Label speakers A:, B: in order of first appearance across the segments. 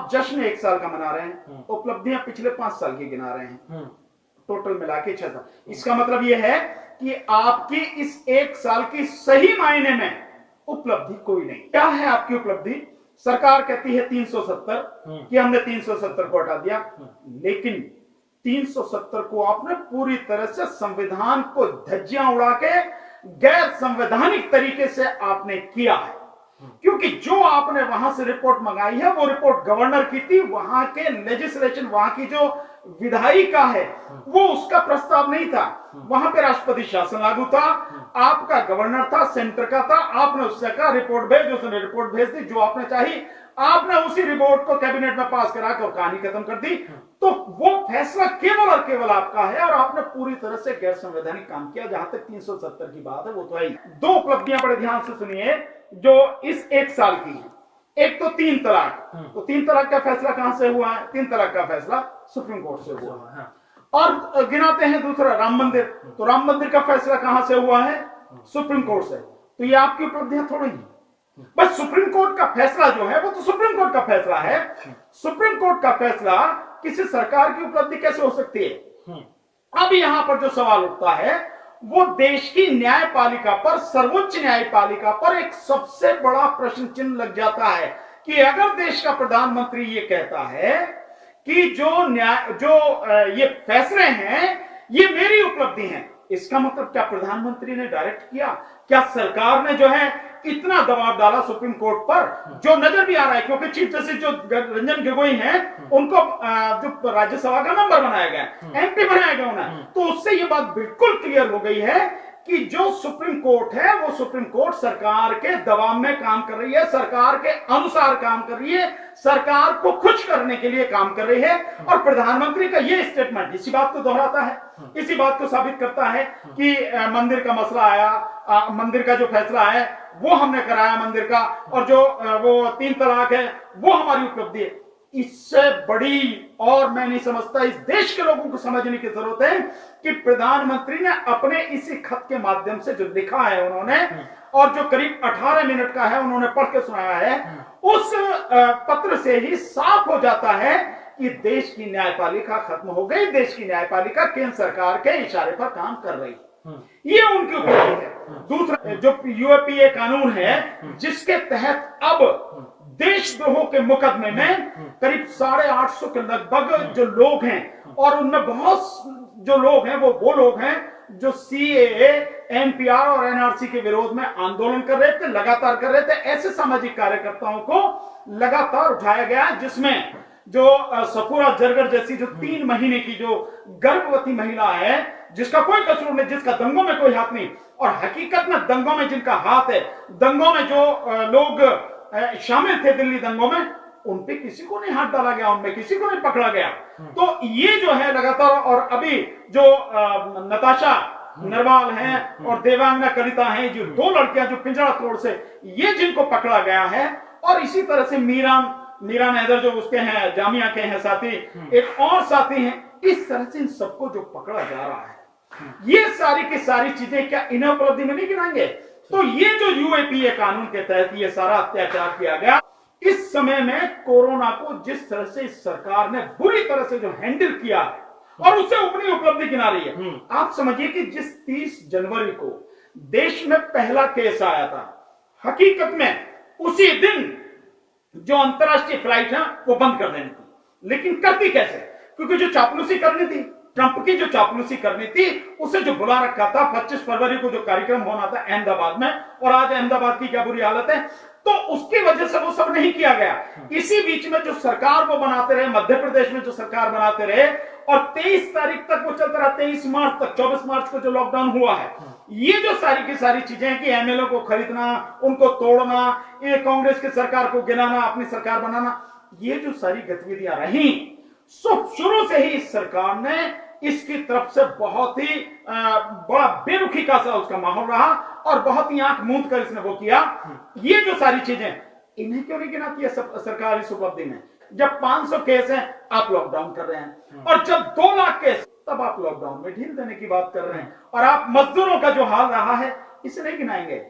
A: आप जश्न 1 साल का मना रहे हैं, उपलब्धियां पिछले 5 साल की गिना रहे हैं, टोटल मिला के 6 साल। इसका मतलब यह है कि आपकी इस 1 साल की सही मायने में उपलब्धि कोई नहीं। क्या है आपकी उपलब्धि? सरकार कहती है 370 कि हमने 370 को हटा दिया, लेकिन 370 को आपने पूरी तरह से संविधान को धज्जियां उड़ा के गैर संवैधानिक तरीके से आपने किया है। क्योंकि जो आपने वहां से रिपोर्ट मंगाई है वो रिपोर्ट गवर्नर की थी, वहां के लेजिस्लेशन, वहां की जो विधायिका है वो उसका प्रस्ताव नहीं था, वहां पे राष्ट्रपति शासन लागू था, आपका गवर्नर था, सेंटर का था, आपने उससे कहा रिपोर्ट भेज, उसने रिपोर्ट भेज दी, जो आपने चाहिए आपने उसी रिपोर्ट को कैबिनेट में पास करा कर कहानी खत्म कर दी। तो वो फैसला केवल और केवल आपका है और आपने पूरी तरह से गैर संवैधानिक काम किया। जहां तक 370 की बात है वो तो है। 2 उपलब्धियां बड़े ध्यान से सुनिए जो इस 1 साल की है। एक तो 3 तलाक, तो 3 तलाक का फैसला कहां से हुआ है? 3 तलाक का फैसला सुप्रीम कोर्ट से हुआ है। और गिनाते हैं दूसरा राम मंदिर, तो राम मंदिर का फैसला कहां से हुआ है? सुप्रीम कोर्ट से। तो ये आपकी उपलब्धियां थोड़ी हैं, बस सुप्रीम कोर्ट का फैसला जो है वो तो सुप्रीम कोर्ट का फैसला है। सुप्रीम कोर्ट का फैसला किसी सरकार की उपलब्धि कैसे हो सकती है? अब यहां पर जो सवाल उठता है वो देश की न्यायपालिका पर, सर्वोच्च न्यायपालिका पर एक सबसे बड़ा प्रश्न चिन्ह लग जाता है कि अगर देश का प्रधानमंत्री ये कहता है कि जो ये फैसले हैं ये मेरी उपलब्धि हैं, इसका मतलब क्या प्रधानमंत्री ने डायरेक्ट किया? क्या सरकार ने जो है इतना दबाव डाला सुप्रीम कोर्ट पर, जो नजर भी आ रहा है? क्योंकि चीफ जस्टिस जो रंजन गोगोई हैं उनको जो राज्यसभा का मेंबर बनाया गया, एमपी बनाया गया उन्हें, तो उससे ये बात बिल्कुल क्लियर हो गई है कि जो सुप्रीम कोर्ट है वो सुप्रीम कोर्ट सरकार के दबाव में काम कर रही है, सरकार के अनुसार काम कर रही है, सरकार को खुश करने के लिए काम कर रही है। और प्रधानमंत्री का ये स्टेटमेंट इसी बात को दोहराता है, इसी बात को साबित करता है कि मंदिर का मसला आया, मंदिर का जो फैसला है वो हमने कराया मंदिर का, और जो वो 3 तलाक है वो हमारी उपलब्धि है। इससे बड़ी और मैं नहीं समझता इस देश के लोगों को समझने की जरूरत है कि प्रधानमंत्री ने अपने इसी खत के माध्यम से जो लिखा है उन्होंने, और जो करीब 18 मिनट का है उन्होंने पढ़ के सुनाया है, उस पत्र से ही साफ हो जाता है कि देश की न्यायपालिका खत्म हो गई, देश की न्यायपालिका केंद्र सरकार के इशारे पर काम कर रही है। ये उनकी उपलब्धि है। दूसरा जो यूएपीए कानून है जिसके तहत अब देशद्रोह के मुकदमे में करीब 850 के लगभग जो लोग हैं, और उनमें बहुत जो लोग हैं वो लोग हैं जो सीएए, एनपीआर और एनआरसी के विरोध में आंदोलन कर रहे थे, लगातार कर रहे थे। ऐसे सामाजिक कार्यकर्ताओं को लगातार उठाया गया, जिसमें जो सफूरा जरगर जैसी जो 3 महीने की जो गर्भवती महिला है जिसका कोई कसूर नहीं, जिसका दंगों में कोई हाथ नहीं, और हकीकत में दंगों में जिनका हाथ है, दंगों में जो लोग शामिल थे दिल्ली दंगों में, उन पे किसी को नहीं हाथ डाला गया, उनमें किसी को नहीं पकड़ा गया। तो ये जो है लगातार, और अभी जो नताशा नरवाल हैं और देवांगना कलिता हैं, जो 2 लड़कियां जो पिंजरा तोड़ से, ये जिनको पकड़ा गया है, और इसी तरह से मीरा नैदर जो उसके हैं, जामिया के हैं साथी, एक और साथी हैं, इस तरह से इन सबको जो पकड़ा जा रहा है, ये सारी की सारी चीजें क्या इन्हें उपलब्धि में नहीं गिनाएंगे? तो ये जो यूएपीए कानून के तहत ये सारा अत्याचार किया गया, इस समय में कोरोना को जिस तरह से इस सरकार ने बुरी तरह से जो हैंडल किया और उसे अपनी उपलब्धि गिना रही है। आप समझिए कि जिस 30 जनवरी को देश में पहला केस आया था, हकीकत में उसी दिन जो अंतरराष्ट्रीय फ्लाइट है वो बंद कर देनी थी, लेकिन करती कैसे? क्योंकि जो चापलूसी करनी थी, ट्रंप की जो चापलूसी करनी थी, उसे जो बुला रखा था 25 फरवरी को जो कार्यक्रम होना था अहमदाबाद में, और आज अहमदाबाद की क्या बुरी हालत है, तो उसकी वजह से वो सब नहीं किया गया। इसी बीच में जो सरकार वो बनाते रहे, मध्य प्रदेश में जो सरकार बनाते रहे, और 23 तारीख तक वो चलता रहा, 23 मार्च तक, 24 मार्च को जो लॉकडाउन हुआ है, ये जो सारी की सारी चीजें हैं कि एमएलए को खरीदना, उनको तोड़ना, ये कांग्रेस की सरकार को गिराना, अपनी सरकार बनाना, ये जो सारी गतिविधियां रही, शुरू से ही इस सरकार ने इसकी तरफ से बहुत ही बड़ा बेरुखी का सा उसका माहौल रहा, और बहुत ही आंख मूंद कर इसने वो किया। ये जो सारी चीजें, इन्हें क्यों नहीं गिनाती है सरकार इस उपलब्धि में? जब 500 केस हैं आप लॉकडाउन कर रहे हैं, और जब 2 लाख केस तब आप लॉकडाउन में ढील देने की बात कर रहे हैं, और आप मजदूरों का जो हाल रहा है इसे नहीं गिनाएंगे।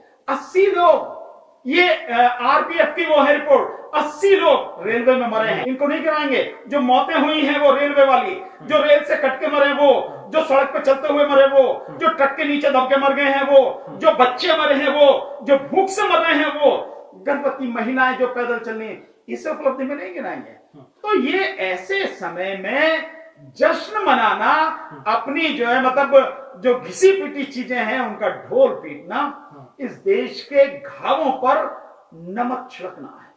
A: ये आरपीएफ की वो है रिपोर्ट, 80 लोग रेलवे में मरे हैं, इनको नहीं गिनाएंगे। जो मौतें हुई हैं वो रेलवे वाली, जो रेल से कट के मरे वो, जो सड़क पे चलते हुए मरे वो, जो ट्रक के नीचे दब के मर गए हैं वो, जो बच्चे मरे हैं वो, जो भूख से मर रहे हैं वो, गर्भवती महिलाएं जो पैदल चल रही हैं, इसे उपलब्धि में नहीं गिनाएंगे। तो ये ऐसे समय में जश्न मनाना, अपनी जो है मतलब जो घिसी पिटी चीजें हैं उनका ढोल पीटना, इस देश के घावों पर नमक छिड़कना है।